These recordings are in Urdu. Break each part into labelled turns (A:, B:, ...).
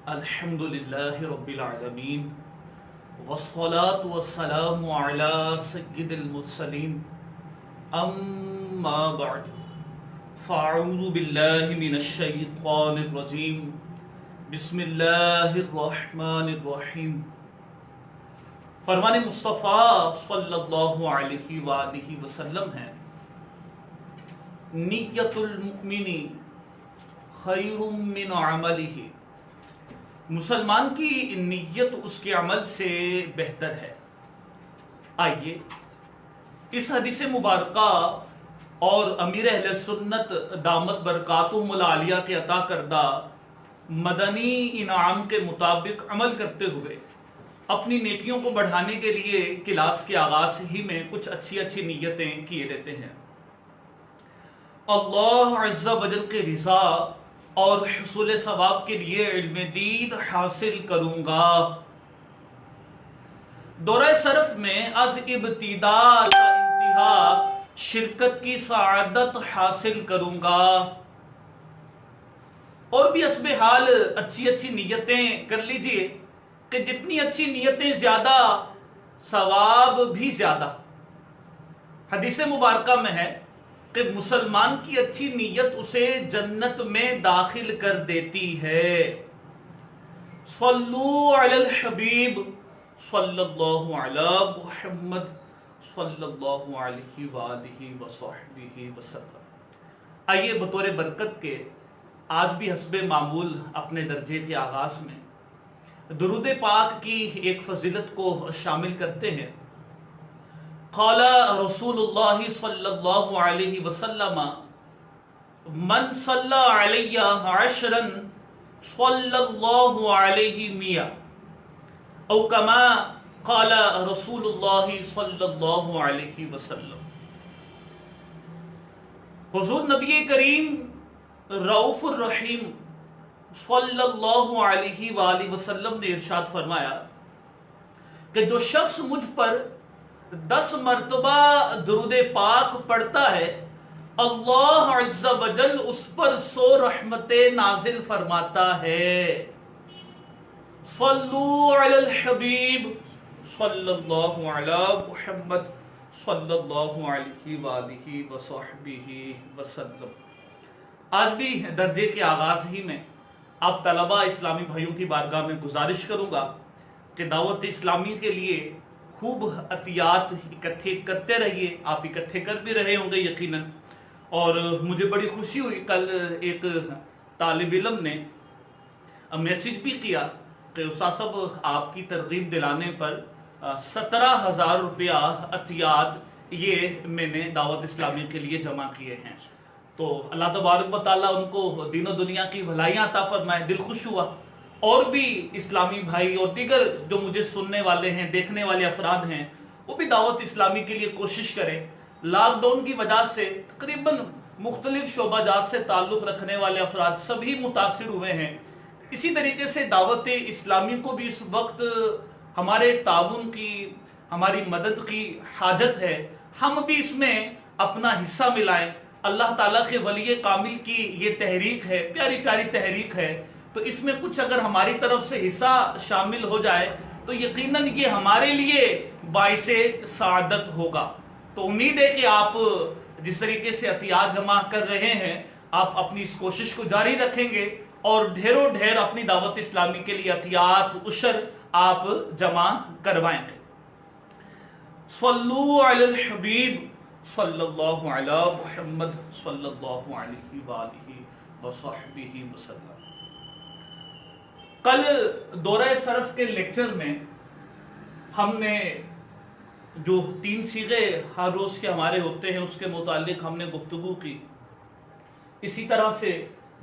A: الحمدللہ رب العالمین والصلاة والسلام علی سید المرسلین اما بعد فاعوذ باللہ من الشیطان الرجیم بسم اللہ الرحمن الرحیم۔ فرمان مصطفیٰ صلی اللہ علیہ وآلہ وسلم ہے، نیت المؤمن خیر من عملہ، مسلمان کی نیت اس کے عمل سے بہتر ہے۔ آئیے اس حدیث مبارکہ اور امیر اہل سنت دامت برکاتہم العالیہ کے عطا کردہ مدنی انعام کے مطابق عمل کرتے ہوئے اپنی نیکیوں کو بڑھانے کے لیے کلاس کے آغاز ہی میں کچھ اچھی نیتیں کیے لیتے ہیں۔ اللہ عز و جل کے رضا اور حصول ثواب کے لیے علم دید حاصل کروں گا۔ دورہ صرف میں از ابتدا تا انتہا شرکت کی سعادت حاصل کروں گا۔ اور بھی حسب حال اچھی نیتیں کر لیجئے کہ جتنی اچھی نیتیں زیادہ ثواب بھی زیادہ۔ حدیث مبارکہ میں ہے کہ مسلمان کی اچھی نیت اسے جنت میں داخل کر دیتی ہے۔ صلو علی الحبیب صلی اللہ علی محمد صلی اللہ علیہ وآلہ وصحبہ وسلم۔ آئیے بطور برکت کے آج بھی حسب معمول اپنے درجے کے آغاز میں درود پاک کی ایک فضیلت کو شامل کرتے ہیں۔ قال رسول اللہ صلی اللہ علیہ وسلم من صلی علی عشرا صلی اللہ علیہ مئہ، او کما قال رسول اللہ صلی اللہ علیہ وسلم۔ حضور نبی کریم رؤوف الرحیم صلی اللہ علیہ وآلہ وسلم نے ارشاد فرمایا کہ جو شخص مجھ پر 10 مرتبہ درود پاک پڑھتا ہے، اللہ عز و جل اس پر 100 رحمتیں نازل فرماتا ہے۔ صلو علی الحبیب صلی اللہ علی محمد صلی اللہ علیہ وآلہ وصحبہ وسلم۔ آج بھی درجے کے آغاز ہی میں آپ طلبہ اسلامی بھائیوں کی بارگاہ میں گزارش کروں گا کہ دعوت اسلامی کے لیے خوب عطیات اکٹھے کرتے رہیے۔ آپ اکٹھے کر بھی رہے ہوں گے یقیناً، اور مجھے بڑی خوشی ہوئی، کل ایک طالب علم نے میسج بھی کیا کہ استاد صاحب آپ کی ترغیب دلانے پر 17,000 روپیہ عطیات یہ میں نے دعوت اسلامی کے لیے جمع کیے ہیں۔ تو اللہ تبارک و تعالیٰ ان کو دین و دنیا کی بھلائیاں عطا فرمائے، دل خوش ہوا۔ اور بھی اسلامی بھائی اور دیگر جو مجھے سننے والے ہیں، دیکھنے والے افراد ہیں، وہ بھی دعوت اسلامی کے لیے کوشش کریں۔ لاک ڈاؤن کی وجہ سے تقریباً مختلف شعبہ جات سے تعلق رکھنے والے افراد سبھی متاثر ہوئے ہیں۔ اسی طریقے سے دعوت اسلامی کو بھی اس وقت ہمارے تعاون کی، ہماری مدد کی حاجت ہے۔ ہم بھی اس میں اپنا حصہ ملائیں۔ اللہ تعالیٰ کے ولی کامل کی یہ تحریک ہے، پیاری تحریک ہے، تو اس میں کچھ اگر ہماری طرف سے حصہ شامل ہو جائے تو یقیناً یہ ہمارے لیے باعث سعادت ہوگا۔ تو امید ہے کہ آپ جس طریقے سے عطیات جمع کر رہے ہیں، آپ اپنی اس کوشش کو جاری رکھیں گے اور ڈھیر اپنی دعوت اسلامی کے لیے عطیات عشر آپ جمع کروائیں گے۔ صلو علی الحبیب صلی اللہ علی محمد صلی اللہ علیہ وآلہ وصحبہ وسلم۔ کل دورہ صرف کے لیکچر میں ہم نے جو 3 صیغے ہر روز کے ہمارے ہوتے ہیں اس کے متعلق ہم نے گفتگو کی۔ اسی طرح سے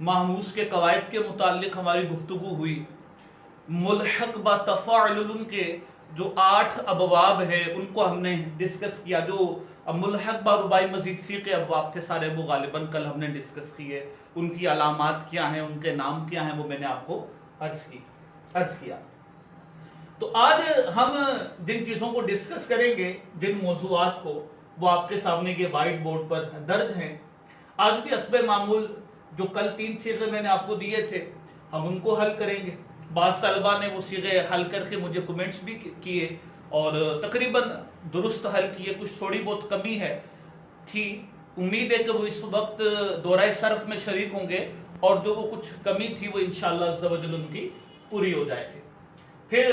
A: محموس کے قواعد کے متعلق ہماری گفتگو ہوئی۔ ملحق با تفاعل کے جو 8 ابواب ہیں ان کو ہم نے ڈسکس کیا۔ جو ملحق با رباعی مزید فی کے ابواب تھے سارے، وہ غالباً کل ہم نے ڈسکس کیے۔ ان کی علامات کیا ہیں، ان کے نام کیا ہیں، وہ میں نے آپ کو عرض کیا۔ تو آج ہم جن چیزوں کو ڈسکس کریں گے، جن موضوعات کو، وہ آپ کے سامنے کے وائٹ بورڈ پر درج ہیں۔ آج بھی حسب معمول جو کل 3 صیغے میں نے آپ کو دیے تھے، ہم ان کو حل کریں گے۔ بعض طلبہ نے وہ صیغے حل کر کے مجھے کمنٹس بھی کیے اور تقریباً درست حل کیے، کچھ تھوڑی بہت کمی ہے تھی، امید ہے کہ وہ اس وقت دورہ صرف میں شریک ہوں گے اور جو وہ کچھ کمی تھی وہ انشاءاللہ عز و جل ان کی پوری ہو جائے گی۔ پھر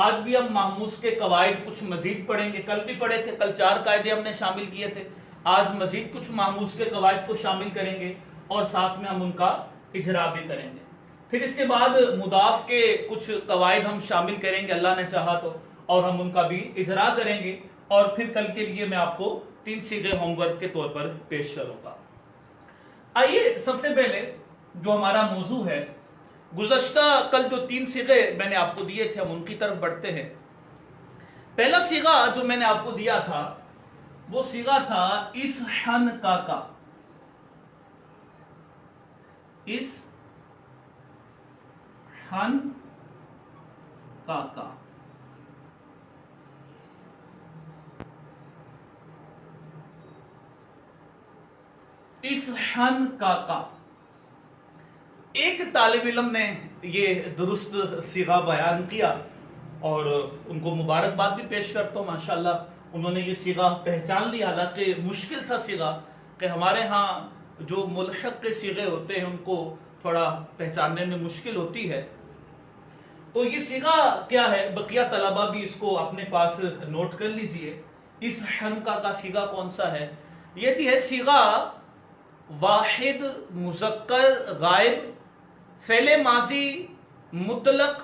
A: آج بھی ہم محموز کے قواعد کچھ مزید پڑھیں گے، کل بھی پڑھے تھے، کل 4 قاعدے ہم نے شامل کیے تھے، آج مزید کچھ محموز کے قواعد کو شامل کریں گے اور ساتھ میں ہم ان کا اجرا بھی کریں گے۔ پھر اس کے بعد مضاف کے کچھ قواعد ہم شامل کریں گے اللہ نے چاہا تو، اور ہم ان کا بھی اجرا کریں گے، اور پھر کل کے لیے میں آپ کو 3 صیغے ہوم ورک کے طور پر پیش کروں گا۔ آئیے سب سے پہلے جو ہمارا موضوع ہے، گزشتہ کل جو 3 صیغے میں نے آپ کو دیے تھے ہم ان کی طرف بڑھتے ہیں۔ پہلا صیغہ جو میں نے آپ کو دیا تھا وہ صیغہ تھا اس حن کا، اس حن کا، اس حن کا۔ ایک طالب علم نے یہ درست صیغہ بیان کیا اور ان کو مبارکباد بھی پیش کرتا ہوں، ماشاءاللہ انہوں نے یہ صیغہ پہچان لیا، حالانکہ مشکل تھا صیغہ، کہ ہمارے ہاں جو ملحق کے صیغے ہوتے ہیں ان کو تھوڑا پہچاننے میں مشکل ہوتی ہے۔ تو یہ صیغہ کیا ہے، بقیہ طلبہ بھی اس کو اپنے پاس نوٹ کر لیجئے۔ اس حن کا صیغہ کون سا ہے؟ یہ ہے صیغہ واحد مذکر غائب فعل ماضی مطلق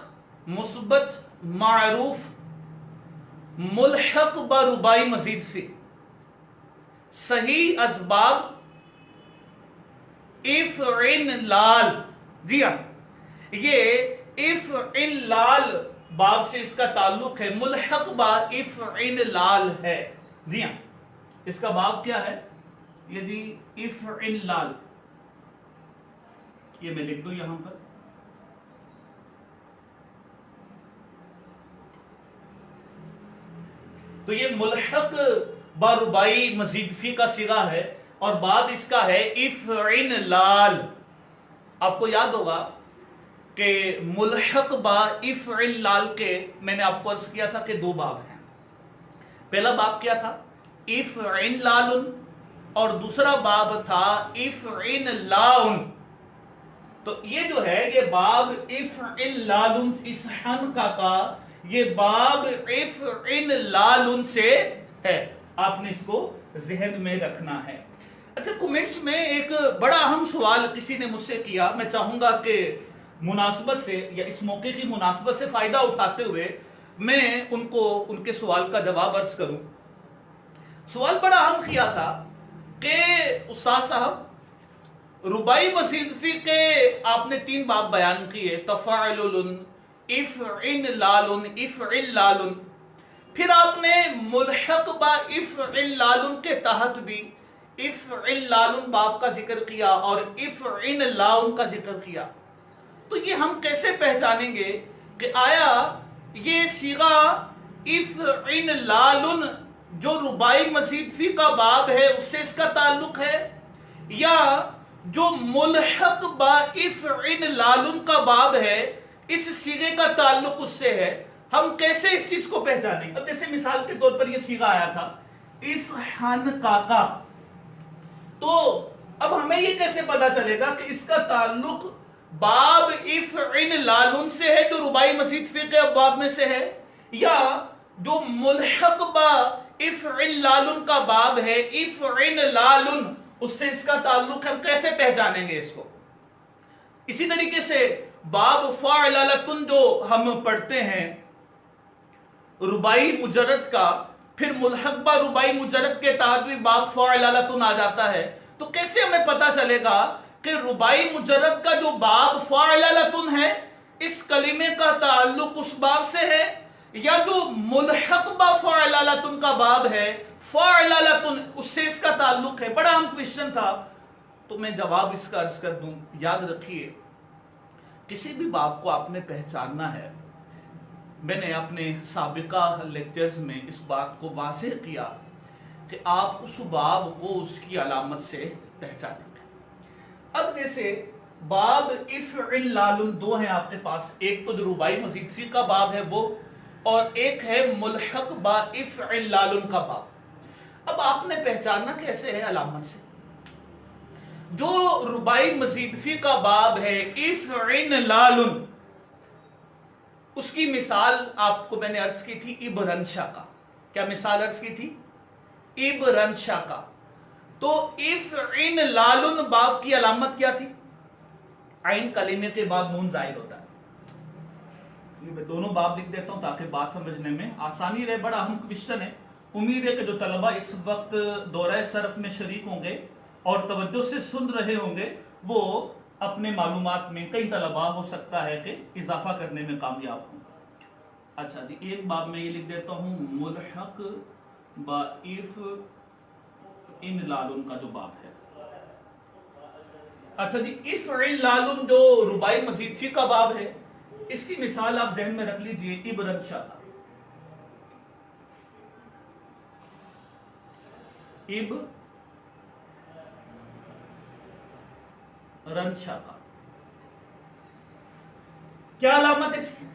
A: مثبت معروف ملحق با ربائی مزید فی، صحیح اسباب افعلال۔ جی ہاں، یہ افعلال باب سے اس کا تعلق ہے، ملحق با افعلال ہے۔ جی ہاں، اس کا باب کیا ہے؟ یہ جی افعلال، یہ میں لکھ دوں یہاں پر۔ تو یہ ملحق با ربائی مزید فی کا صیغہ ہے اور بعد اس کا ہے افعلال۔ آپ کو یاد ہوگا کہ ملحق با افعلال کے میں نے آپ کو عرض کیا تھا کہ 2 باب ہیں۔ پہلا باب کیا تھا؟ افعلال، اور دوسرا باب تھا افعلال۔ تو یہ جو ہے یہ باب افعلال، اس حن کا یہ باب افعلال سے ہے، آپ نے اس کو ذہن میں رکھنا ہے۔ اچھا، کمنٹس میں ایک بڑا اہم سوال کسی نے مجھ سے کیا، میں چاہوں گا کہ مناسبت سے یا اس موقع کی مناسبت سے فائدہ اٹھاتے ہوئے میں ان کو ان کے سوال کا جواب عرض کروں۔ سوال بڑا اہم کیا تھا کہ استاد صاحب ربائی مزید فی کے آپ نے 3 باب بیان کیے، تفاعل، افعلال، افعلال، پھر آپ نے ملحق با افعلال کے تحت بھی افعلال باب کا ذکر کیا اور افعلال کا ذکر کیا۔ تو یہ ہم کیسے پہچانیں گے کہ آیا یہ صیغہ افعلال جو ربائی مزید فی کا باب ہے اس سے اس کا تعلق ہے، یا جو ملحق با افعلال کا باب ہے اس صیغے کا تعلق اس سے ہے؟ ہم کیسے اس چیز کو پہچانیں گے؟ اب جیسے مثال کے طور پر یہ صیغہ آیا تھا اس حن کا، تو اب ہمیں یہ کیسے پتا چلے گا کہ اس کا تعلق باب افعلال سے ہے جو ربائی مزید فی کے باب میں سے ہے، یا جو ملحق با افعلال کا باب ہے افعلال اس سے اس کا تعلق ہے؟ ہم کیسے پہچانیں گے اس کو؟ اسی طریقے سے باب فاعلالتن جو ہم پڑھتے ہیں ربائی مجرد کا، پھر ملحق با ربائی مجرد کے تحت بھی باب فاعلالتن آ جاتا ہے، تو کیسے ہمیں پتا چلے گا کہ ربائی مجرد کا جو باب فاعلالتن ہے اس کلمے کا تعلق اس باب سے ہے، یا جو ملحق با فاعلالتن کا باب ہے فاعلالتن اس سے اس کا تعلق ہے؟ بڑا اہم کویشچن تھا، تو میں جواب اس کا عرض کر دوں۔ یاد رکھیے، کسی بھی باب کو آپ نے پہچاننا ہے، میں نے اپنے سابقہ لیکچرز میں اس بات کو واضح کیا کہ آپ اس باب کو اس کی علامت سے پہچانیں گے۔ اب جیسے باب افعل لالن دو ہیں آپ کے پاس، ایک تو جو رباعی مزید فی کا باب ہے وہ، اور ایک ہے ملحق با افعل لالن کا باب۔ اب آپ نے پہچاننا کیسے ہے علامت سے؟ جو رباعی مزید فی کا باب ہے افعل لالن، اس کی مثال آپ کو میں نے عرض کی تھی ابرنشا کا۔ کیا مثال عرض کی تھی؟ ابرنشا کا۔ تو افعل لالن باب کی علامت کیا تھی؟ عین کلمے کے بعد نون زائد ہوتا ہے۔ میں دونوں باب لکھ دیتا ہوں تاکہ بات سمجھنے میں آسانی رہے۔ بڑا اہم کویشچن ہے، امید ہے کہ جو طلبہ اس وقت دورہ صرف میں شریک ہوں گے اور توجہ سے سن رہے ہوں گے وہ اپنے معلومات میں، کئی طلبہ ہو سکتا ہے کہ اضافہ کرنے میں کامیاب ہوں۔ اچھا جی، ایک باب میں یہ لکھ دیتا ہوں ملحق با افعل لالن کا جو باب ہے۔ اچھا جی، افعل لالن جو رباعی مزید فی کا باب ہے، اس کی مثال آپ ذہن میں رکھ لیجئے ابرنشا کا۔ ابرنشا کا کیا علامت ہے اس کی؟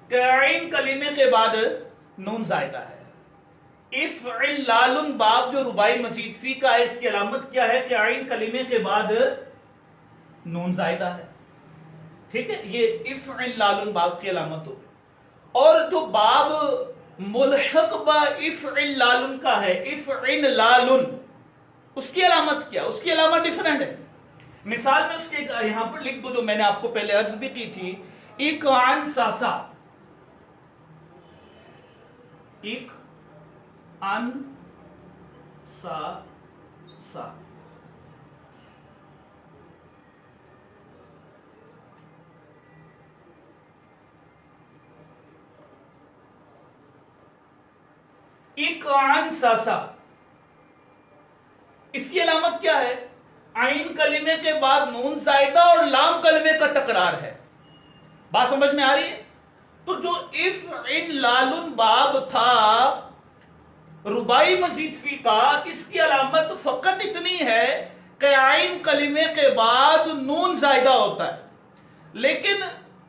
A: کہ عین کلمے کے بعد نون زائدہ ہے۔ افعل لالن باب جو رباعی مزید فی کا ہے، اس کی علامت کیا ہے؟ کہ عین کلمے کے بعد نون زائدہ ہے۔ ٹھیک ہے، یہ افعل لالن باب کی علامت ہو۔ اور جو باب ملحق با افعل لالن کا ہے، افعل لالن، اس کی علامت کیا؟ اس کی علامت ڈیفرنٹ ہے۔ مثال میں اس کے یہاں پر لکھ دو جو میں نے آپ کو پہلے عرض بھی کی تھی، ایک عن ساسا، ایک ان سا سا، ایک عن سا سا، اس کی علامت کیا ہے؟ عین کلمے کے بعد نون زائدہ اور لام کلمے کا ٹکرار ہے۔ بات سمجھ میں آ رہی ہے؟ تو جو افعل لالن باب تھا رباعی مزید فی کا، اس کی علامت فقط اتنی ہے کہ عین کلمے کے بعد نون زائدہ ہوتا ہے۔ لیکن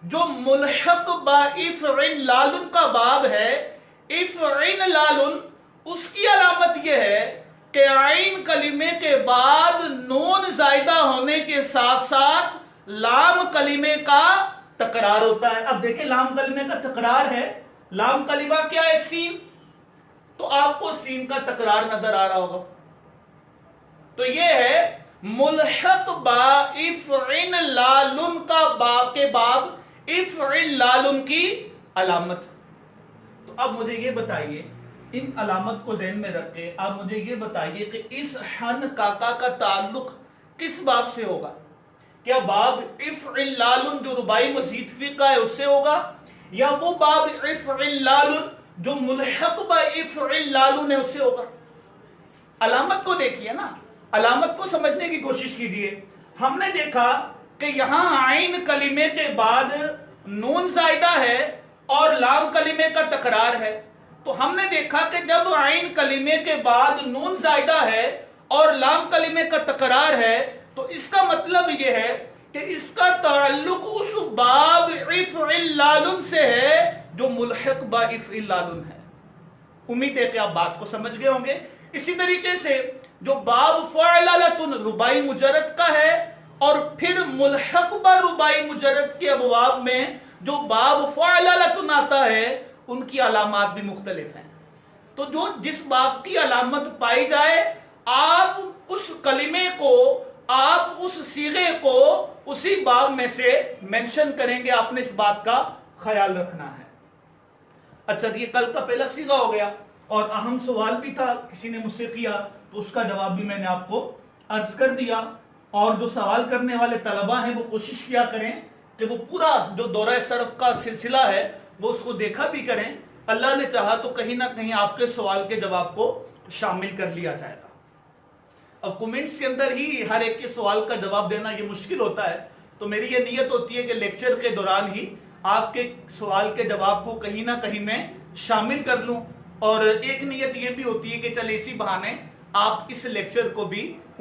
A: جو ملحق با افعل لالن کا باب ہے، افعل لالن، اس کی علامت یہ ہے کہ عین کلمے کے بعد نون زائدہ ہونے کے ساتھ ساتھ لام کلمے کا تکرار ہوتا ہے۔ اب دیکھیں لام کلمے کا تکرار ہے، لام کلمہ کیا ہے؟ سین، تو آپ کو سین کا تکرار نظر آ رہا ہوگا۔ تو یہ ہے ملحق با افعل لالن کا باب کے باب افعل لالن کی علامت۔ تو اب مجھے یہ بتائیے، ان علامت کو ذہن میں رکھ کے آپ مجھے یہ بتائیے کہ اس حن کاکا کا تعلق کس باب سے ہوگا؟ کیا باب افعل لالن جو رباعی مزید فی کا ہے اس سے ہوگا، یا وہ باب افعل لالن جو ملحق با افعل لالن ہے اس سے ہوگا؟ علامت کو دیکھیے نا، علامت کو سمجھنے کی کوشش کیجیے۔ ہم نے دیکھا کہ یہاں عین کلمے کے بعد نون زائدہ ہے اور لام کلمے کا تکرار ہے۔ تو ہم نے دیکھا کہ جب عین کلمے کے بعد نون زائدہ ہے اور لام کلمے کا تکرار ہے تو اس کا مطلب یہ ہے کہ اس کا تعلق اس باب افعل لالن سے ہے جو ملحق با افعل لالن ہے۔ امید ہے کہ آپ بات کو سمجھ گئے ہوں گے۔ اسی طریقے سے جو باب فعللۃ رباعی مجرد کا ہے اور پھر ملحق با رباعی مجرد کے ابواب میں جو باب فعللۃ آتا ہے ان کی علامات بھی مختلف ہیں۔ تو جو جس باب کی علامت پائی جائے آپ اس کلمے کو، آپ اس صیغے کو اسی باب میں سے مینشن کریں گے، آپ نے اس بات کا خیال رکھنا ہے۔ اچھا یہ کل کا پہلا صیغہ ہو گیا، اور اہم سوال بھی تھا کسی نے مجھ سے کیا تو اس کا جواب بھی میں نے آپ کو عرض کر دیا۔ اور جو سوال کرنے والے طلبہ ہیں وہ کوشش کیا کریں کہ وہ پورا جو دورہ صرف کا سلسلہ ہے وہ اس کو دیکھا بھی کریں۔ اللہ نے چاہا تو کہیں نہ کہیں آپ کے سوال کے جواب کو شامل کر لیا جائے گا۔ اب کومنٹس کے اندر ہی ہر ایک کے سوال کا جواب دینا یہ مشکل ہوتا ہے، تو میری یہ نیت ہوتی ہے کہ لیکچر کے دوران ہی آپ کے سوال کے جواب کو کہیں نہ کہیں میں شامل کر لوں، اور ایک نیت یہ بھی ہوتی ہے کہ چلے اسی بہانے آپ اس لیکچر کو بھی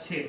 A: 6।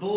A: 2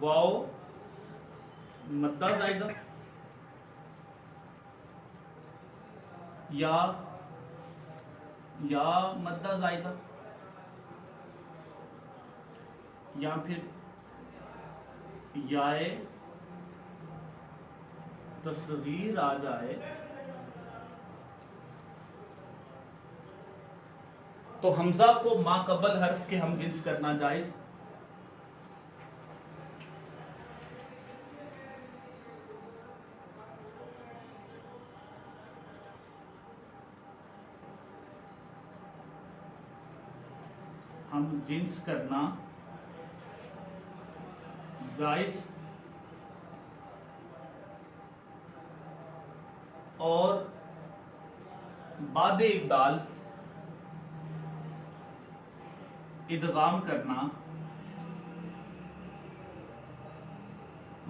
A: واو مدہ زائدہ یا مدہ زائدہ یا پھر یائے تصغیر آ جائے تو حمزہ کو ما قبل حرف کے ہم جنس کرنا جائز. ہم جنس کرنا جائز اور بعد ابدال ادغام کرنا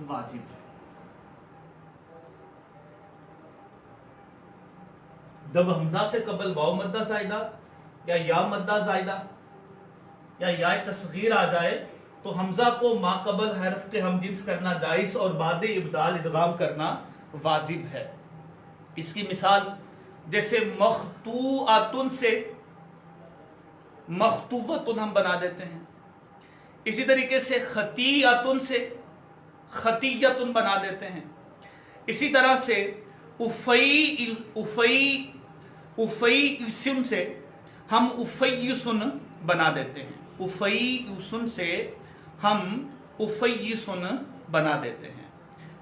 A: واجب ہے. جب حمزہ سے قبل واو مدہ زائدہ یا مدہ زائدہ یا تصغیر آ جائے تو حمزہ کو ما قبل حرف کے ہم جنس کرنا جائز اور بعد ابدال ادغام کرنا واجب ہے. اس کی مثال جیسے مخطوعۃ سے مخطوبۃ ہم بنا دیتے ہیں، اسی طریقے سے خطیئۃ سے خطیۃ بنا دیتے ہیں، اسی طرح سے افیئسن سے ہم افیسن بنا دیتے ہیں، افیسن سے ہم افیسن بنا دیتے ہیں.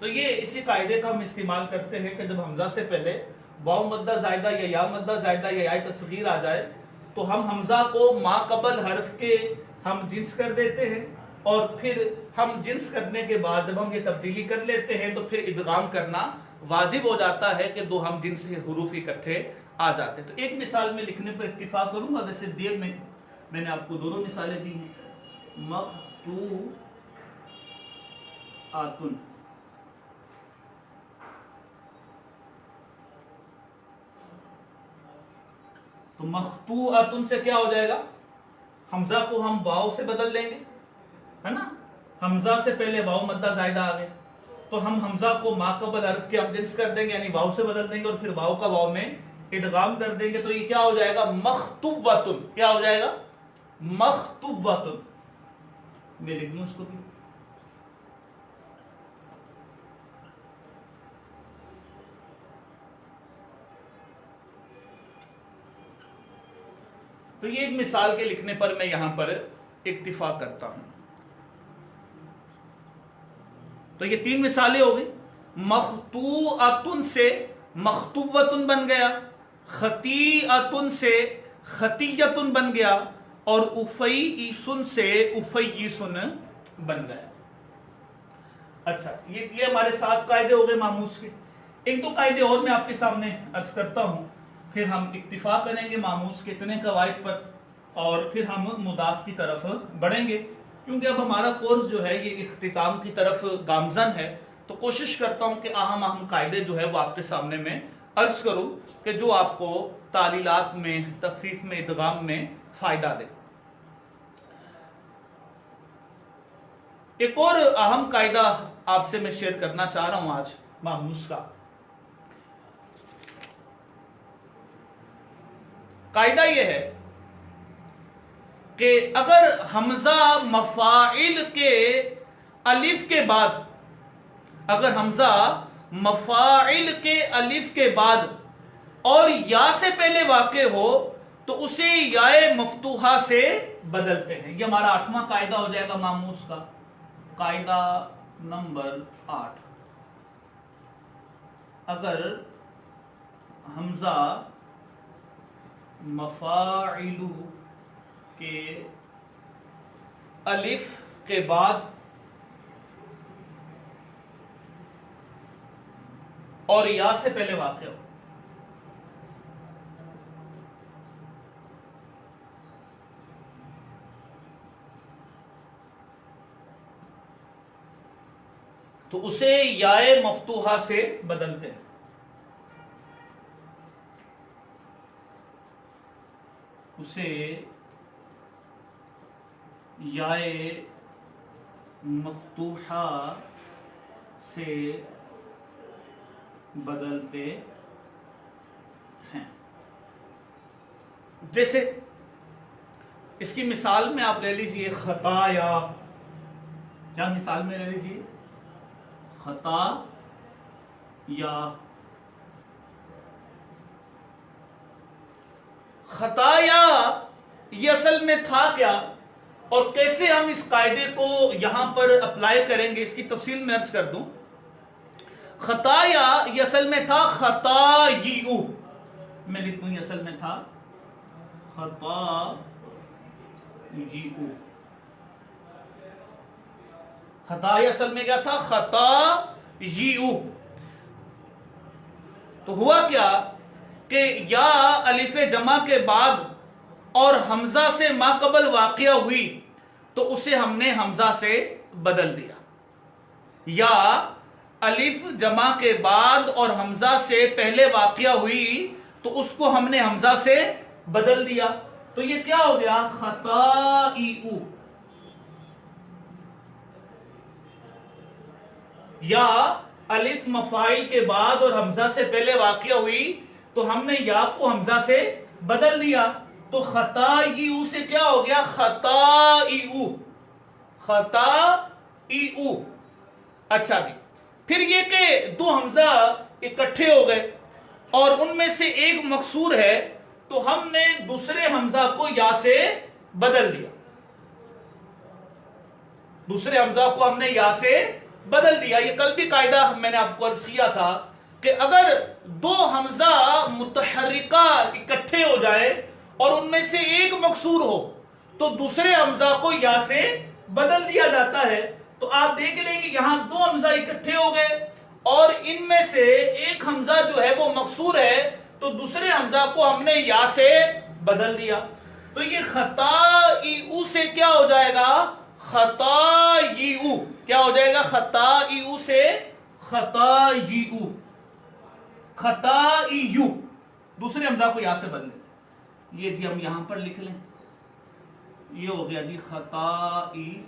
A: تو یہ اسی قاعدے کا ہم استعمال کرتے ہیں کہ جب حمزہ سے پہلے واو مدہ زائدہ یا مدہ زائدہ یا تصغیر آ جائے تو ہم حمزہ کو ما قبل حرف کے ہم جنس کر دیتے ہیں، اور پھر ہم جنس کرنے کے بعد جب ہم یہ تبدیلی کر لیتے ہیں تو پھر ادغام کرنا واجب ہو جاتا ہے کہ دو ہم جنس حروف اکٹھے آ جاتے ہیں. تو ایک مثال میں لکھنے پر اکتفا کروں گا، ویسے دیر میں نے آپ کو دونوں مثالیں دی ہیں. مخطوعۃ تو مخطوعۃ سے کیا ہو جائے گا، حمزہ کو ہم واو سے بدل دیں گے، ہے نا. حمزہ سے پہلے واو مدہ زائدہ آ گئے تو ہم حمزہ کو ما قبل حرف کے ہم جنس کر دیں گے، یعنی واو سے بدل دیں گے اور پھر واو کا واو میں ادغام کر دیں گے. تو یہ کیا ہو جائے گا، مخطوعۃ. کیا ہو جائے گا، مخطوعۃ. میں لکھ دوں اس کو بھی. تو یہ ایک مثال کے لکھنے پر میں یہاں پر اکتفا کرتا ہوں. تو یہ تین مثالیں ہو گئی. مخطوعۃ سے مخطوعۃ بن گیا، خطیئۃ سے خطیۃ بن گیا، اور افیئسن سے افیسن بن گیا. اچھا، یہ ہمارے 7 قاعدے ہو گئے ماموس کے. ایک دو قاعدے اور میں آپ کے سامنے عرض کرتا ہوں، پھر ہم اکتفا کریں گے ماموس کے اتنے قواعد پر اور پھر ہم مضاف کی طرف بڑھیں گے، کیونکہ اب ہمارا کورس جو ہے یہ اختتام کی طرف گامزن ہے. تو کوشش کرتا ہوں کہ اہم قاعدے جو ہے وہ آپ کے سامنے میں عرض کروں کہ جو آپ کو تعلیلات میں، تخفیف میں، ادغام میں فائدہ دے. ایک اور اہم قاعدہ آپ سے میں شیئر کرنا چاہ رہا ہوں آج ماموس کا. قاعدہ یہ ہے کہ اگر حمزہ مفاعل کے الف کے بعد، اگر حمزہ مفاعل کے الف کے بعد اور یا سے پہلے واقع ہو تو اسے یائے مفتوحہ سے بدلتے ہیں. یہ ہمارا 8واں قاعدہ ہو جائے گا ماموس کا. قاعدہ نمبر 8، اگر حمزہ مفاعل کے الف کے بعد اور یا سے پہلے واقع ہو تو اسے یائے مفتوحہ سے بدلتے ہیں. اسے یائے مفتوحہ سے بدلتے ہیں. جیسے اس کی مثال میں آپ لے لیجئے خطایا. کیا مثال میں لے لیجئے؟ خطا یا. خطایا یہ اصل میں تھا کیا اور کیسے ہم اس قاعدے کو یہاں پر اپلائی کریں گے، اس کی تفصیل میں عرض کر دوں. خطایا یہ اصل میں تھا خطایو. میں لکھوں یہ اصل میں تھا خطایو. خطایا اصل میں کیا تھا؟ خطایو. تو ہوا کیا کہ یا الف جمع کے بعد اور حمزہ سے ما قبل واقعہ ہوئی تو اسے ہم نے حمزہ سے بدل دیا. یا الف جمع کے بعد اور حمزہ سے پہلے واقعہ ہوئی تو اس کو ہم نے حمزہ سے بدل دیا. تو یہ کیا ہو گیا؟ خطائیو. یا الف مفاعل کے بعد اور حمزہ سے پہلے واقعہ ہوئی تو ہم نے یا کو حمزہ سے بدل دیا. تو خطائیو سے کیا ہو گیا؟ خطائیو. خطائیو. اچھا جی، پھر یہ کہ دو حمزہ اکٹھے ہو گئے اور ان میں سے ایک مکسور ہے تو ہم نے دوسرے حمزہ کو یا سے بدل دیا. دوسرے حمزہ کو ہم نے یا سے بدل دیا. یہ کل بھی قاعدہ میں نے آپ کو عرض کیا تھا کہ اگر دو حمزہ متحرکہ اکٹھے ہو جائے اور ان میں سے ایک مکسور ہو تو دوسرے حمزہ کو یا سے بدل دیا جاتا ہے. تو آپ دیکھ لیں کہ یہاں دو حمزہ اکٹھے ہو گئے اور ان میں سے ایک حمزہ جو ہے وہ مکسور ہے تو دوسرے حمزہ کو ہم نے یا سے بدل دیا. تو یہ خطائیو سے کیا ہو جائے گا؟ خطائیو. کیا ہو جائے گا؟ خطائیو سے خطائیو. خطائیو. دوسرے حمزہ کو یا سے بدلیں. یہ جی ہم یہاں پر لکھ لیں، یہ ہو گیا جی خطائیو.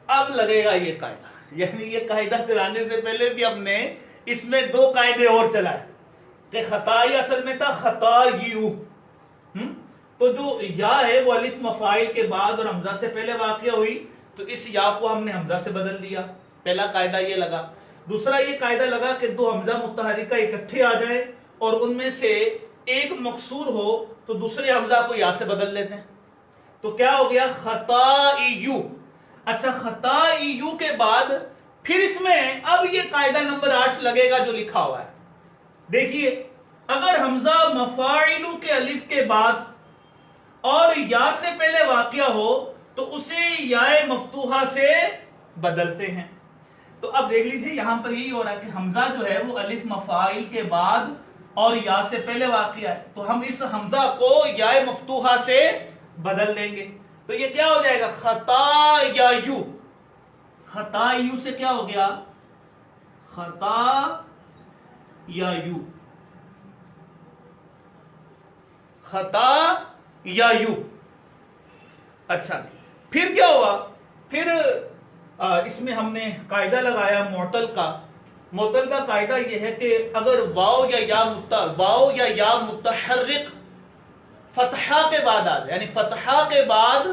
A: اب لگے گا یہ قاعدہ، یعنی یہ قاعدہ چلانے سے پہلے بھی ہم نے اس میں دو قاعدے اور چلائے کہ خطائی اصل میں تھا خطایو. تو جو یا ہے وہ الف مفاعل کے بعد اور حمزہ سے پہلے واقع ہوئی تو اس یا کو ہم نے حمزہ سے بدل دیا. پہلا قاعدہ یہ لگا. دوسرا یہ قاعدہ لگا کہ دو حمزہ متحرکہ اکٹھے آ جائے اور ان میں سے ایک مکسور ہو تو دوسرے حمزہ کو یا سے بدل لیتے ہیں. تو کیا ہو گیا؟ خطائیو. اچھا، خطائیو کے بعد پھر اس میں اب یہ قاعدہ نمبر 8 لگے گا جو لکھا ہوا ہے. دیکھیے، اگر حمزہ مفاعلو کے الف کے بعد اور یا سے پہلے واقعہ ہو تو اسے یا مفتوحہ سے بدلتے ہیں. تو اب دیکھ لیجئے یہاں پر یہی ہو رہا ہے کہ حمزہ جو ہے وہ الف مفاعل کے بعد اور یا سے پہلے واقعہ ہے تو ہم اس حمزہ کو یا مفتوحہ سے بدل دیں گے. تو یہ کیا ہو جائے گا؟ خطایو. خطایو سے کیا ہو گیا؟ خطایو. خطایو. اچھا جی، پھر کیا ہوا؟ پھر اس میں ہم نے قاعدہ لگایا معتل کا. معتل کا قاعدہ یہ ہے کہ اگر واو یا یا متحرک فتحہ کے بعد آ جائے، یعنی فتحہ کے بعد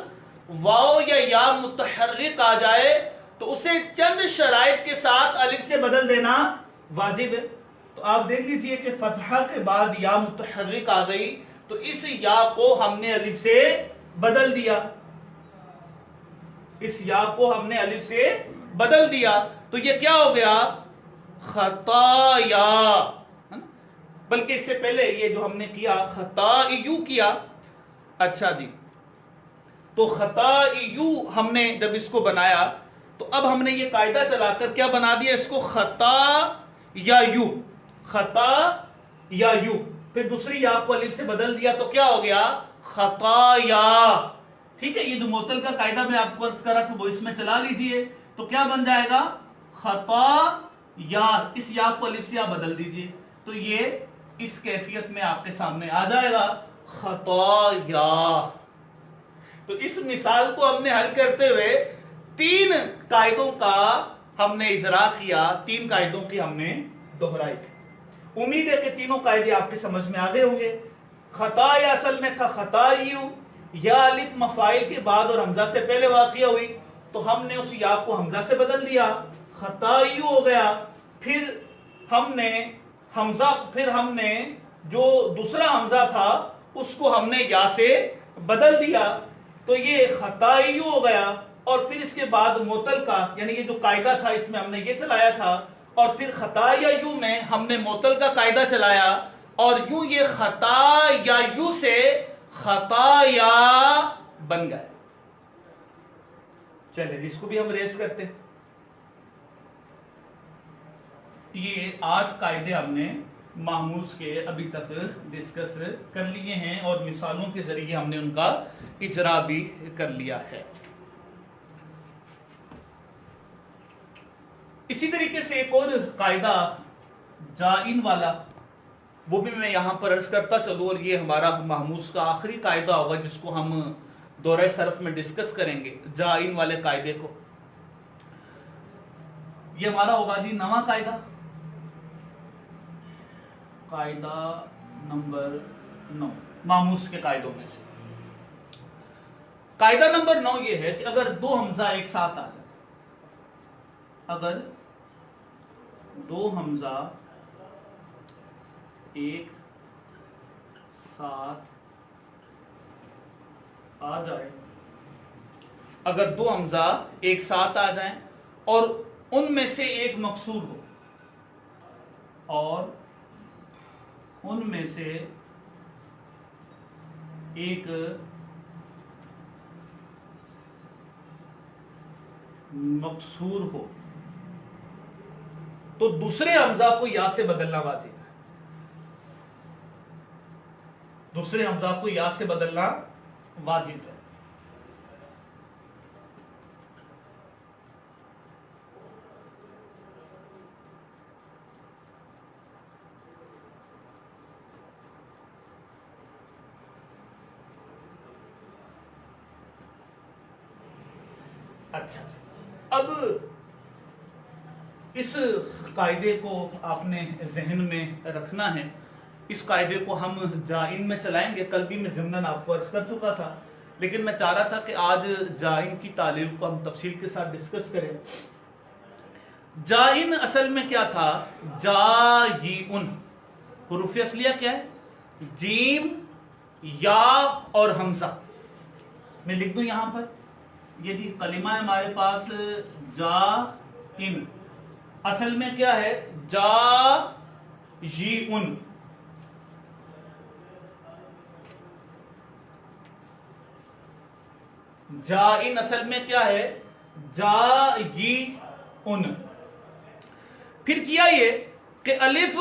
A: واو یا یا متحرک آ جائے تو اسے چند شرائط کے ساتھ الف سے بدل دینا واجب ہے. تو آپ دیکھ لیجئے کہ فتحہ کے بعد یا متحرک آ گئی تو اس یا کو ہم نے الف سے بدل دیا. اس یا کو ہم نے الف سے بدل دیا تو یہ کیا ہو گیا؟ خطایا. بلکہ اس سے پہلے یہ جو ہم نے کیا خطائیو کیا. اچھا جی، تو خطائیو ہم نے جب اس کو بنایا تو اب ہم نے یہ قاعدہ چلا کر کیا بنا دیا اس کو؟ خطایو. خطایو. پھر دوسری یا کو الف سے بدل دیا تو کیا ہو گیا؟ خطایا. ٹھیک ہے، یہ جو معتل کا قاعدہ میں آپ کو عرض کر رہا تھا وہ اس میں چلا لیجئے تو کیا بن جائے گا؟ خطایا. اس یا کو الف سے آپ بدل دیجئے تو یہ اس کیفیت میں آپ کے سامنے آ جائے گا خطایا. تو اس مثال کو ہم نے حل کرتے ہوئے 3 قاعدوں کا ہم نے اجرا کیا، 3 قاعدوں کی ہم نے دہرائی کی۔ امید ہے کہ تینوں قاعدے آپ کے سمجھ میں آگے ہوں گے۔ خطا یا اصل میں تھا خطائیو، یا الف مفاعل کے بعد اور حمزہ سے پہلے واقع ہوئی تو ہم نے اس یا کو حمزہ سے بدل دیا، خطائیو ہو گیا۔ پھر ہم نے جو دوسرا حمزہ تھا اس کو ہم نے یا سے بدل دیا تو یہ خطائیو ہو گیا، اور پھر اس کے بعد معطل کا یعنی یہ جو قاعدہ تھا اس میں ہم نے یہ چلایا تھا، اور پھر خطا یا یو میں ہم نے معطل کا قاعدہ چلایا، اور یوں یہ خطا یا یو سے خطا یا بن گئے۔ چلے جس کو بھی ہم ریس کرتے، یہ 8 قاعدے ہم نے ماحموز کے ابھی تک ڈسکس کر لیے ہیں، اور مثالوں کے ذریعے ہم نے ان کا اجرا بھی کر لیا ہے۔ اسی طریقے سے ایک اور قاعدہ جائن والا، وہ بھی میں یہاں پر عرض کرتا چلوں، اور یہ ہمارا ماحموز کا آخری قاعدہ ہوگا جس کو ہم دورہ صرف میں ڈسکس کریں گے، جائن والے قاعدے کو۔ یہ ہمارا ہوگا جی 9واں قاعدہ، قاعدہ نمبر 9 ماحموز کے قاعدوں میں سے۔ قاعدہ نمبر 9 یہ ہے کہ اگر 2 حمزہ ایک ساتھ آ جائے، اگر 2 حمزہ ایک ساتھ آ جائے، اگر 2 حمزہ ایک ساتھ آ جائیں اور ان میں سے ایک مکسور ہو، اور ان میں سے ایک مکسور ہو، تو دوسرے حمزہ کو یا سے بدلنا واجب ہے، دوسرے حمزہ کو یا سے بدلنا واجب ہے۔ اچھا، اب اس قاعدے کو آپ نے ذہن میں رکھنا ہے۔ اس قاعدے کو ہم جائن میں چلائیں گے، کل بھی میں ضمناً آپ کو عرض کر چکا تھا، لیکن میں چاہ رہا تھا کہ آج جائن کی تعلیل کو ہم تفصیل کے ساتھ ڈسکس کریں۔ جائن اصل میں کیا تھا؟ جائن، حروف اصلیہ کیا ہے؟ جیم، یا اور حمزہ۔ میں لکھ دوں یہاں پر، یہ جی کلمہ ہے ہمارے پاس جائن، اصل میں کیا ہے؟ جائن۔ جائن اصل میں کیا ہے؟ جائن۔ پھر کیا یہ کہ الف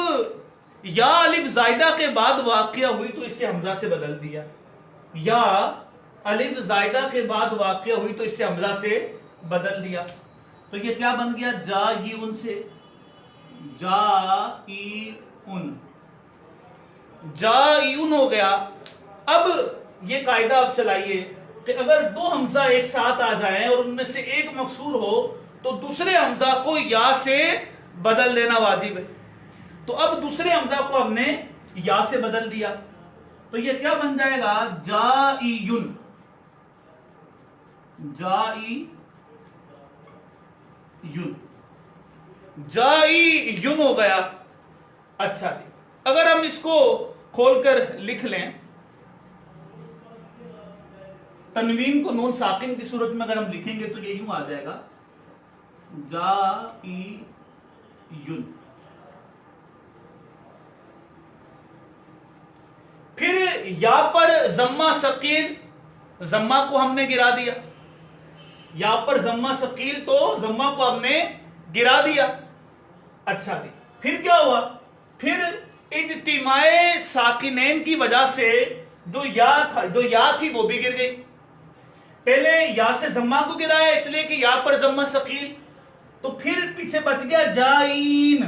A: یا الف زائدہ کے بعد واقعہ ہوئی تو اسے حمزہ سے بدل دیا، یا الف زائدہ کے بعد واقعہ ہوئی تو اسے حمزہ سے بدل دیا، تو یہ کیا بن گیا؟ جائن سے جائن، جائن ہو گیا۔ اب یہ قاعدہ آپ چلائیے کہ اگر 2 حمزہ ایک ساتھ آ جائیں اور ان میں سے ایک مکسور ہو تو دوسرے حمزہ کو یا سے بدل دینا واجب ہے۔ تو اب دوسرے حمزہ کو ہم نے یا سے بدل دیا، تو یہ کیا بن جائے گا؟ جائن، جائن، جائن ہو گیا۔ اچھا جی، اگر ہم اس کو کھول کر لکھ لیں، تنوین کو نون ساکن کی صورت میں اگر ہم لکھیں گے تو یہ یوں آ جائے گا، جائن۔ پھر یا پر ضمہ ثقیل، ضمہ کو ہم نے گرا دیا، یا پر ضمہ ثقیل تو ضمہ کو ہم نے گرا دیا۔ اچھا جی، پھر کیا ہوا؟ پھر اجتماع ساکنین کی وجہ سے جو یا تھی وہ بھی گر گئی۔ پہلے یا سے ضمہ کو گرایا اس لیے کہ یا پر ضمہ ثقیل، تو پھر پیچھے بچ گیا جائن،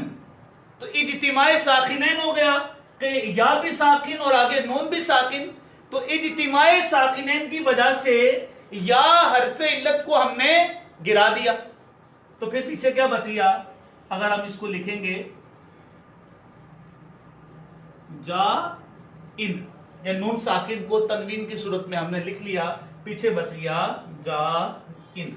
A: تو اجتماع ساکنین ہو گیا کہ یا بھی ساکن اور آگے نون بھی ساکن، تو اجتماع ساکنین کی وجہ سے یا حرف علت کو ہم نے گرا دیا، تو پھر پیچھے کیا بچ گیا؟ اگر ہم اس کو لکھیں گے جا ان، یا نون ساکن کو تنوین کی صورت میں ہم نے لکھ لیا، پیچھے بچ گیا جا ان.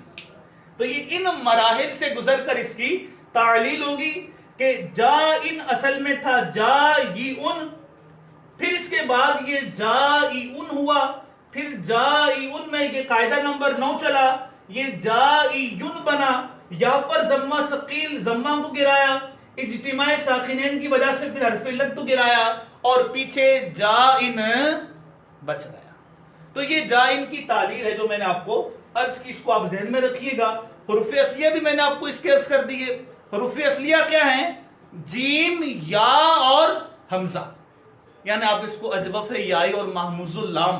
A: تو یہ ان مراحل سے گزر کر اس کی تعلیل ہوگی کہ جا ان اصل میں تھا جا ی ان، پھر اس کے بعد یہ جا ای ان ہوا، پھر جا ای ان میں یہ قاعدہ نمبر 9 چلا، یہ جا ای یون بنا، یا پر ضمہ ثقیل ضمہ کو گرایا، اجتماع ساکنین کی وجہ سے پھر حرف علت کو گرایا، اور پیچھے جا ان بچ گیا. تو یہ جا ان کی تعلیل ہے جو میں نے آپ کو عرض کی، اس کو آپ ذہن میں رکھیے گا. حروف اصلیہ بھی میں نے آپ کو اس کے عرض کر دیے. حروف اصلیہ کیا ہیں؟ جیم، یا اور حمزہ، یعنی آپ اس کو اجوف یائی اور محموز اللام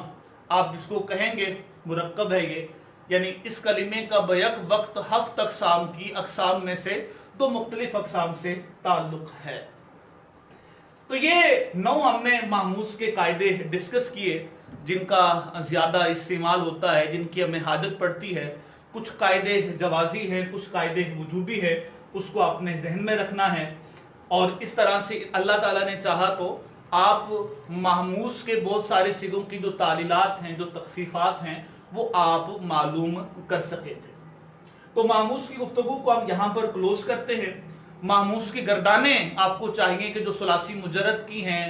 A: آپ اس کو کہیں گے، مرکب ہے یہ، یعنی اس کلمے کا بیک وقت 7 اقسام کی اقسام میں سے 2 مختلف اقسام سے تعلق ہے. تو یہ 9 ہم نے محموز کے قاعدے ڈسکس کیے جن کا زیادہ استعمال ہوتا ہے، جن کی ہمیں حاجت پڑتی ہے. کچھ قاعدے جوازی ہیں، کچھ قاعدے وجوبی ہے، اس کو آپ نے ذہن میں رکھنا ہے. اور اس طرح سے اللہ تعالیٰ نے چاہا تو آپ محموز کے بہت سارے صیغوں کی جو تعلیلات ہیں، جو تخفیفات ہیں، وہ آپ معلوم کر سکے تھے. تو محموز کی گفتگو کو ہم یہاں پر کلوز کرتے ہیں. محموز کی گردانیں آپ کو چاہیے کہ جو ثلاثی مجرد کی ہیں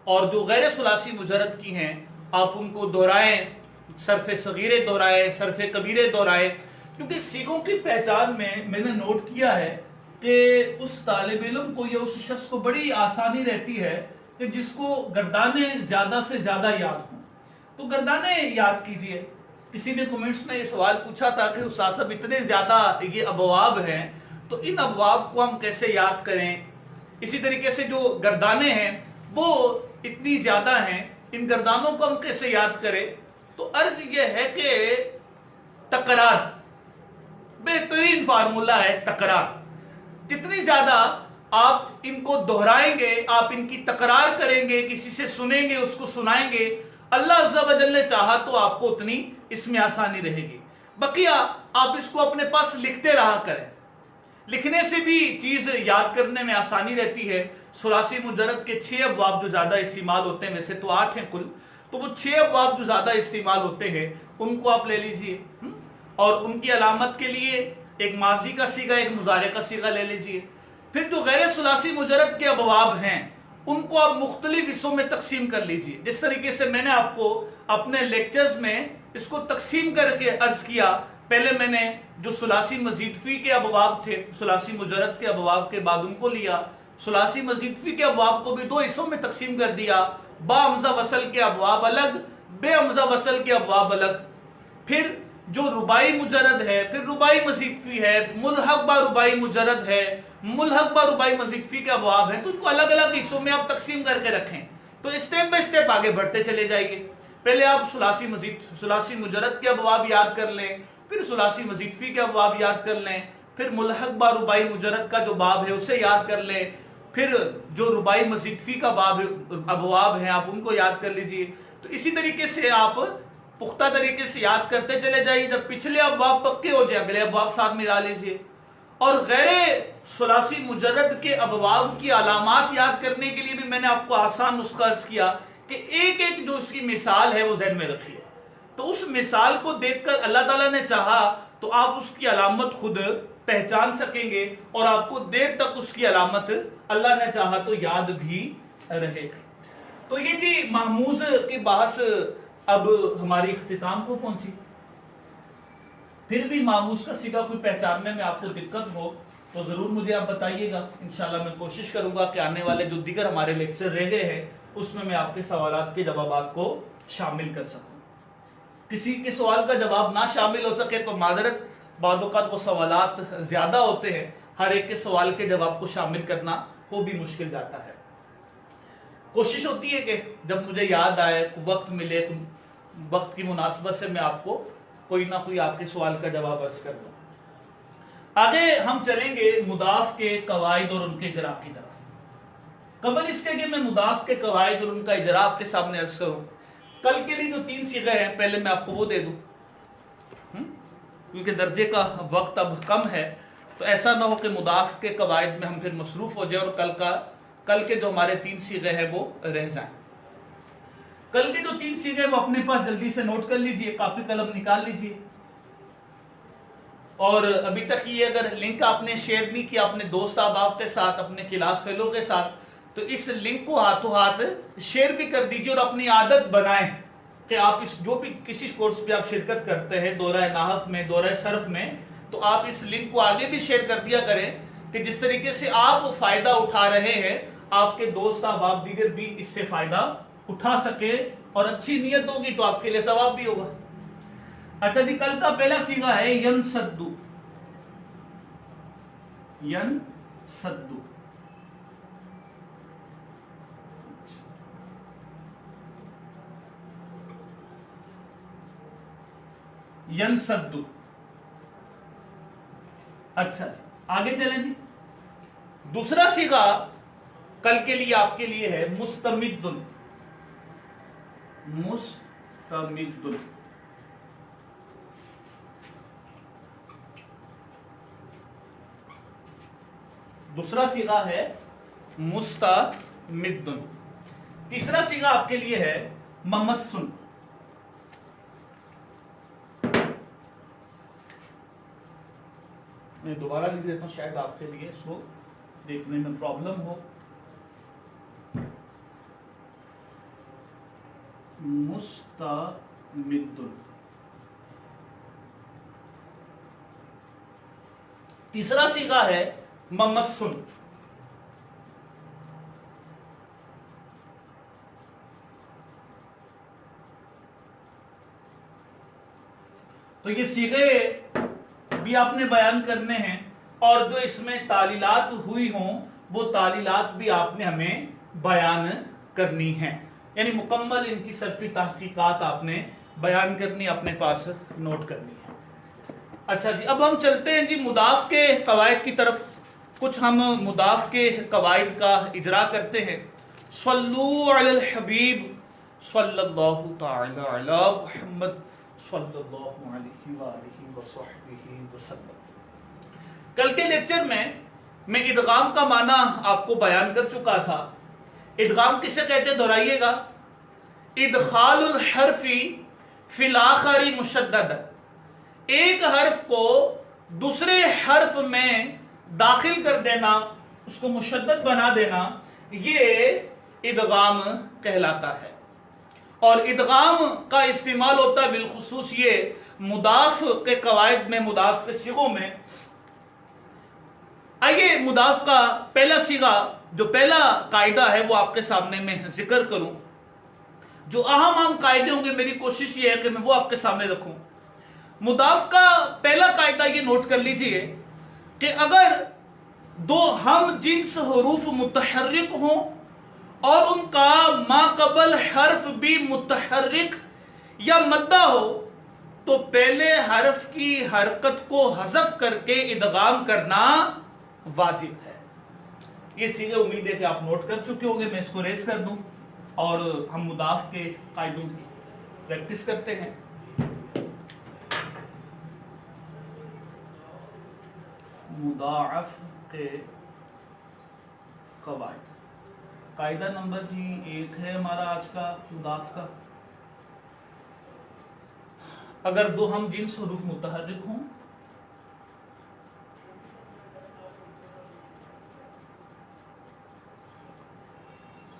A: اور جو غیر ثلاثی مجرد کی ہیں آپ ان کو دہرائیں، صرف صغیرے دہرائیں، صرف کبیرے دہرائیں، کیونکہ صیغوں کی پہچان میں نے نوٹ کیا ہے کہ اس طالب علم کو یا اس شخص کو بڑی آسانی رہتی ہے کہ جس کو گردانیں زیادہ سے زیادہ یاد ہوں. تو گردانیں یاد کیجئے. کسی نے کومنٹس میں یہ سوال پوچھا تھا کہ استاذ صاحب اتنے زیادہ یہ ابواب ہیں تو ان ابواب کو ہم کیسے یاد کریں؟ اسی طریقے سے جو گردانیں ہیں وہ اتنی زیادہ ہیں، ان گردانوں کو ہم کیسے یاد کریں؟ تو عرض یہ ہے کہ تکرار بہترین فارمولہ ہے. تکرار جتنی زیادہ آپ ان کو دہرائیں گے، آپ ان کی تکرار کریں گے، کسی سے سنیں گے، اس کو سنائیں گے، اللہ عز و جل نے چاہا تو آپ کو اتنی اس میں آسانی رہے گی. بقیہ آپ اس کو اپنے پاس لکھتے رہا کریں. لکھنے سے بھی چیز یاد کرنے میں آسانی رہتی ہے. ثلاثی مجرد کے 6 ابواب جو زیادہ استعمال ہوتے ہیں، ویسے تو 8 ہیں کل، تو وہ 6 ابواب جو زیادہ استعمال ہوتے ہیں ان کو آپ لے لیجئے، اور ان کی علامت کے لیے ایک ماضی کا صیغہ، ایک مضارع کا صیغہ لے لیجئے. پھر جو غیر ثلاثی مجرد کے ابواب ہیں ان کو آپ مختلف حصوں میں تقسیم کر لیجئے. جس طریقے سے میں نے آپ کو اپنے لیکچرز میں اس کو تقسیم کر کے عرض کیا. پہلے میں نے جو ثلاثی مزید فی کے ابواب تھے، ثلاثی مجرد کے ابواب کے بعد ان کو لیا. ثلاثی مزید فی کے ابواب کو بھی 2 حصوں میں تقسیم کر دیا. با حمزہ وصل کے ابواب الگ، بے حمزہ وصل کے ابواب الگ. پھر جو رباعی مجرد ہے، پھر رباعی مزید فی ہے، ملحق با رباعی مجرد ہے، ملحق با رباعی مزید فی کے ابواب ہیں. تو ان کو الگ الگ حصوں میں آپ تقسیم کر کے رکھیں تو اسٹیپ بائی اسٹیپ آگے بڑھتے چلے جائیے. پہلے آپ ثلاثی مجرد کے ابواب یاد کر لیں، پھر ثلاثی مزید فی کے ابواب یاد کر لیں، پھر ملحق با رباعی مجرد کا جو باب ہے اسے یاد کر لیں، پھر جو رباعی مزید فی کا باب ابواب ہیں آپ ان کو یاد کر لیجئے. تو اسی طریقے سے آپ پختہ طریقے سے یاد کرتے چلے جائیے. جب پچھلے ابواب پکے ہو جائیں اگلے ابواب ساتھ ملا لیجئے. اور غیر ثلاثی مجرد کے ابواب کی علامات یاد کرنے کے لیے بھی میں نے آپ کو آسان نسخہ عرض کیا کہ ایک ایک جو اس کی مثال ہے وہ ذہن میں رکھیے. تو اس مثال کو دیکھ کر اللہ تعالیٰ نے چاہا تو آپ اس کی علامت خود پہچان سکیں گے اور آپ کو دیر تک اس کی علامت اللہ نے چاہا تو یاد بھی رہے گی. تو یہ جی محموز کی بحث اب ہماری اختتام کو پہنچی. پھر بھی محموز کا صیغہ کوئی پہچاننے میں آپ کو دقت ہو تو ضرور مجھے آپ بتائیے گا. انشاءاللہ میں کوشش کروں گا کہ آنے والے جو دیگر ہمارے لیکچر رہ گئے ہیں اس میں آپ کے سوالات کے جوابات کو شامل کر سکوں. کسی کے سوال کا جواب نہ شامل ہو سکے تو معذرت، بعض اوقات وہ سوالات زیادہ ہوتے ہیں، ہر ایک کے سوال کے جواب کو شامل کرنا وہ بھی مشکل جاتا ہے. کوشش ہوتی ہے کہ جب مجھے یاد آئے، وقت ملے، وقت کی مناسبت سے میں آپ کو کوئی نہ کوئی آپ کے سوال کا جواب عرض کر دوں. آگے ہم چلیں گے مضاف کے قواعد اور ان کے اجراء کی طرف. قبل اس کے کہ میں مضاف کے قواعد اور ان کا اجراء آپ کے سامنے عرض کروں، کل کے لیے جو 3 صیغے ہیں پہلے میں آپ کو وہ دے دوں، کیونکہ درجے کا وقت اب کم ہے، تو ایسا نہ ہو کہ مضاف کے قواعد میں ہم پھر مصروف ہو جائے اور کل کے جو ہمارے 3 صیغے ہیں وہ رہ جائیں۔ کل کے جو 3 صیغے ہیں وہ اپنے پاس جلدی سے نوٹ کر لیجئے، کاپی قلم نکال لیجئے، اور ابھی تک یہ اگر لنک آپ نے شیئر نہیں کیا اپنے دوست احباب کے ساتھ، اپنے کلاس فیلو کے ساتھ، تو اس لنک کو ہاتھوں ہاتھ شیئر بھی کر دیجئے اور اپنی عادت بنائیں کہ آپ جو بھی کسی کورس پہ آپ شرکت کرتے ہیں، دورہ نحو میں، دورہ صرف میں، تو آپ اس لنک کو آگے بھی شیئر کر دیا کریں کہ جس طریقے سے آپ فائدہ اٹھا رہے ہیں آپ کے دوست احباب دیگر بھی اس سے فائدہ اٹھا سکے، اور اچھی نیت ہوگی تو آپ کے لیے ثواب بھی ہوگا۔ اچھا جی، کل کا پہلا صیغہ ہے ینسدو۔ ینسدو، ینسدو۔ اچھا جی، آگے چلیں جی۔ دوسرا صیغہ کل کے لیے آپ کے لیے ہے مستمدن۔ مستمدن، دوسرا صیغہ ہے مستمدن۔ تیسرا صیغہ آپ کے لیے ہے ممسن۔ میں دوبارہ لکھ دیتا ہوں، شاید آپ کے لیے اس کو دیکھنے میں پرابلم ہو۔ مستمدن۔ تیسرا صیغہ ہے ممسن۔ تو یہ صیغے بھی آپ نے بیان کرنے ہیں، اور جو اس میں تعلیلات ہوئی ہوں وہ تعلیلات بھی آپ نے ہمیں بیان کرنی ہیں، یعنی مکمل ان کی صرفی تحقیقات آپ نے بیان کرنی، اپنے پاس نوٹ کرنی ہے۔ اچھا جی، اب ہم چلتے ہیں جی مضاف کے قواعد کی طرف۔ کچھ ہم مضاف کے قواعد کا اجرا کرتے ہیں۔ صلو علی الحبیب صلی اللہ تعالی علی محمد صلی اللہ علیہ وآلہ وصحبہ وسلم۔ کل کے لیکچر میں ادغام کا معنی آپ کو بیان کر چکا تھا۔ ادغام کسے کہتے ہیں، دہرائیے گا، ادخال الحرف فی الآخر مشدد، ایک حرف کو دوسرے حرف میں داخل کر دینا، اس کو مشدد بنا دینا، یہ ادغام کہلاتا ہے۔ اور ادغام کا استعمال ہوتا ہے بالخصوص یہ مضاف کے قواعد میں، مضاف کے صیغوں میں۔ آئیے مضاف کا پہلا صیغہ، جو پہلا قاعدہ ہے وہ آپ کے سامنے میں ذکر کروں۔ جو اہم قاعدے ہوں گے میری کوشش یہ ہے کہ میں وہ آپ کے سامنے رکھوں۔ مضاف کا پہلا قاعدہ یہ نوٹ کر لیجئے کہ اگر دو ہم جنس حروف متحرک ہوں اور ان کا ما قبل حرف بھی متحرک یا مدہ ہو تو پہلے حرف کی حرکت کو حذف کر کے ادغام کرنا واجب ہے۔ یہ صیغے امید ہے کہ آپ نوٹ کر چکے ہوں گے، میں اس کو ریز کر دوں اور ہم مضاف کے قاعدوں کی پریکٹس کرتے ہیں۔ مضاعف کے قواعد، قاعدہ نمبر جی 1 ہے ہمارا آج کا مضاف کا۔ اگر دو ہم جنس حروف متحرک ہوں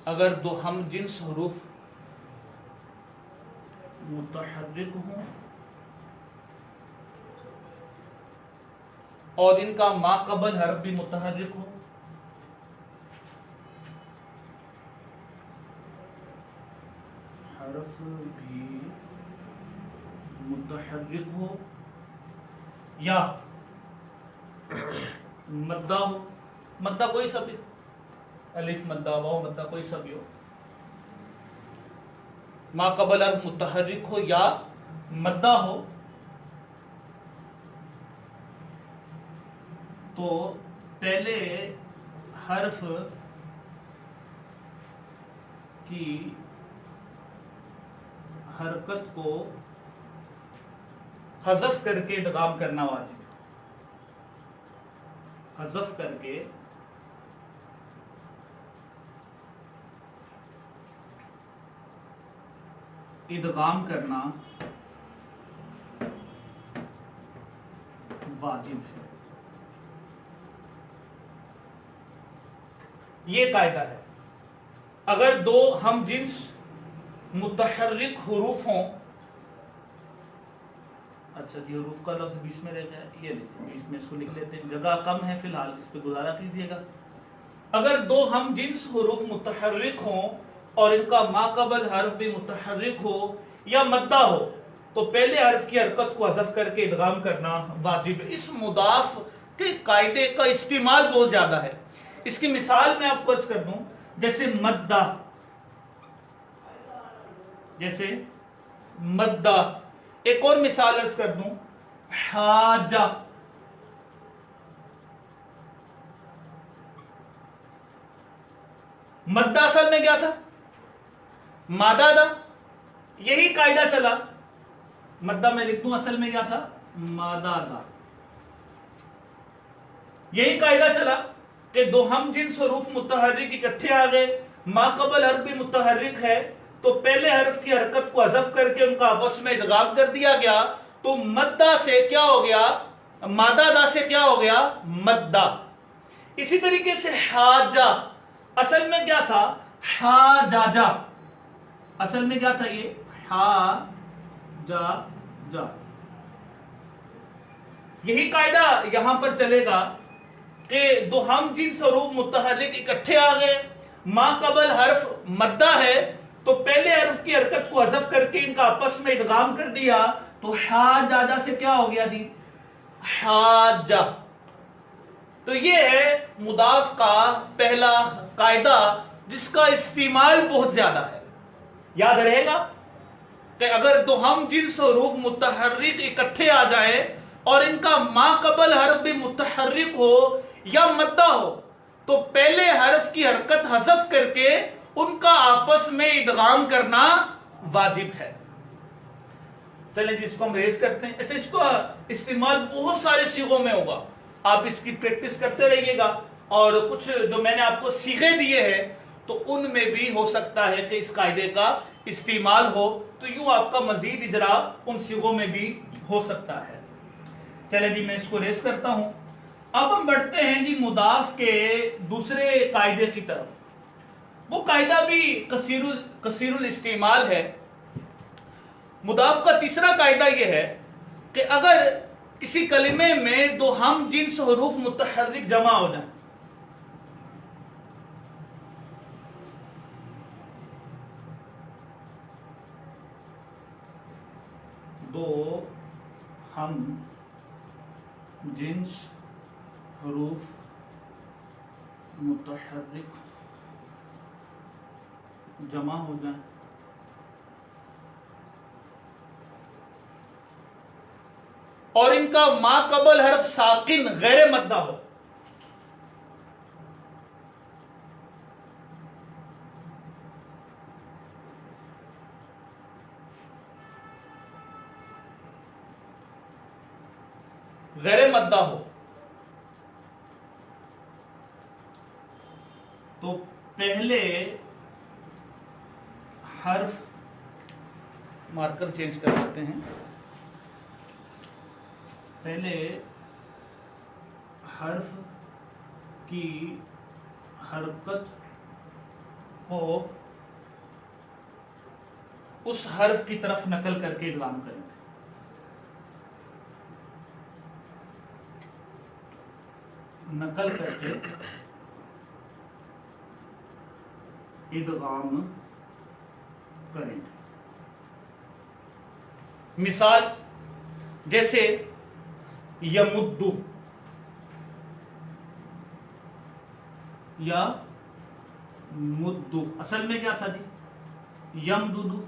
A: اگر دو ہم جنس حروف متحرک ہوں اور ان کا ما قبل حرف بھی متحرک ہو، حرف بھی متحرک ہو یا مدہ ہو، مدہ کوئی سا بھی، الف مدہ، واو مدہ، کوئی سا بھی ہو، ما قبل حرف متحرک ہو یا مدہ ہو، تو پہلے حرف کی حرکت کو حذف کر کے ادغام کرنا واجب ہے. حذف کر کے ادغام کرنا واجب ہے. یہ قاعدہ ہے. اگر دو ہم جنس متحرک حروف ہوں، اچھا جی حروف کا لفظ بیچ میں رہ جائے، یہ لکھیں بیچ میں، اس کو لکھ لیتے ہیں، جگہ کم ہے فی الحال، اس پہ گزارا کیجئے گا. اگر دو ہم جنس حروف متحرک ہوں اور ان کا ماقبل حرف بھی متحرک ہو یا مدہ ہو تو پہلے حرف کی حرکت کو حذف کر کے ادغام کرنا واجب ہے. اس مضاف کے قاعدے کا استعمال بہت زیادہ ہے. اس کی مثال میں آپ کو عرض کر دوں، جیسے مدہ، جیسے مدہ. ایک اور مثال عرض کر دوں، حاجہ. مدہ اصل میں کیا تھا؟ مادہ تھا. یہی قاعدہ چلا، مدہ میں لکھ دوں اصل میں کیا تھا؟ مادہ تھا. یہی قاعدہ چلا کہ دو ہم جنس حروف متحرک اکٹھے آ گئے، ماقبل حرف بھی متحرک ہے، تو پہلے حرف کی حرکت کو حذف کر کے ان کا آپس میں ادغام کر دیا گیا، تو مدہ سے کیا ہو گیا؟ مادہ دا سے کیا ہو گیا؟ مدہ. اسی طریقے سے حاجہ اصل میں کیا تھا؟ حاجاجا. اصل میں کیا تھا یہ؟ حاجاجا. یہی قاعدہ یہاں پر چلے گا کہ دو ہم جنس حروف متحرک اکٹھے آ گئے، ما قبل حرف مدہ ہے، تو پہلے حرف کی حرکت کو حذف کر کے ان کا آپس میں ادغام کر دیا، تو حاجاجا سے کیا ہو گیا جی؟ حاجہ. تو یہ ہے مضاف کا پہلا قاعدہ جس کا استعمال بہت زیادہ ہے. یاد رہے گا کہ اگر دو ہم جنس حروف متحرک اکٹھے آ جائیں اور ان کا ما قبل حرف بھی متحرک ہو یا مدہ ہو تو پہلے حرف کی حرکت حذف کر کے ان کا آپس میں ادغام کرنا واجب ہے. چلیں جس کو ہم ریز کرتے ہیں. اچھا اس کو استعمال بہت سارے صیغوں میں ہوگا، آپ اس کی پریکٹس کرتے رہیے گا، اور کچھ جو میں نے آپ کو صیغے دیے ہیں تو ان میں بھی ہو سکتا ہے کہ اس قاعدے کا استعمال ہو، تو یوں آپ کا مزید اجرا ان صیغوں میں بھی ہو سکتا ہے. چلیں جی میں اس کو ریز کرتا ہوں. اب ہم بڑھتے ہیں جی مضاف کے دوسرے قاعدے کی طرف. وہ قاعدہ بھی کثیر الاستعمال ہے. مضاف کا تیسرا قاعدہ یہ ہے کہ اگر کسی کلمے میں دو ہم جنس حروف متحرک جمع ہو جائیں، دو ہم جنس حروف متحرک جمع ہو جائیں اور ان کا ما قبل حرف ساکن غیر مدہ ہو، غیر مدہ ہو، تو پہلے حرف، مارکر چینج کر لیتے ہیں، پہلے حرف کی حرکت کو اس حرف کی طرف نقل کر کے ادغام کریں گے. نقل کر کے ادغام کریں گے. مثال جیسے یمدو یا مدو، اصل میں کیا تھا جی؟ یمددو.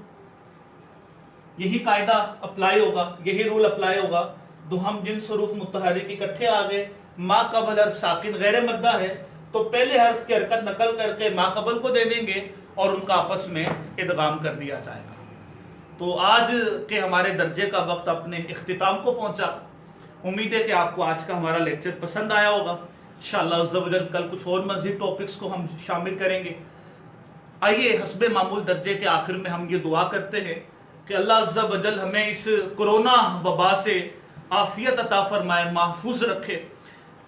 A: یہی قاعدہ اپلائی ہوگا، یہی رول اپلائی ہوگا. دو ہم جنس حروف متحرک اکٹھے آ گئے، ما قبل حرف ساکن غیر مدہ ہے، تو پہلے حرف کی حرکت نقل کر کے ما قبل کو دے دیں گے اور ان کا آپس میں ادغام کر دیا جائے گا. تو آج کے ہمارے درجے کا وقت اپنے اختتام کو پہنچا. امید ہے کہ آپ کو آج کا ہمارا لیکچر پسند آیا ہوگا. انشاءاللہ عز و جل کل کچھ اور مزید ٹاپکس کو ہم شامل کریں گے. آئیے حسب معمول درجے کے آخر میں ہم یہ دعا کرتے ہیں کہ اللہ عز و جل ہمیں اس کرونا وبا سے عافیت عطا فرمائے, محفوظ رکھے,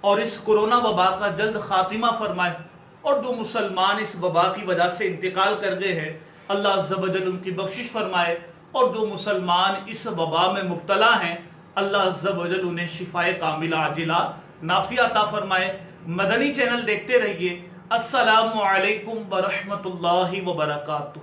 A: اور اس کرونا وبا کا جلد خاتمہ فرمائے. اور جو مسلمان اس وبا کی وجہ سے انتقال کر گئے ہیں اللہ عز و جل ان کی بخشش فرمائے, اور جو مسلمان اس وبا میں مبتلا ہیں اللہ عز و جل انہیں شفائے کاملہ عاجلہ نافعہ عطا فرمائے. مدنی چینل دیکھتے رہیے. السلام علیکم ورحمۃ اللہ وبرکاتہ.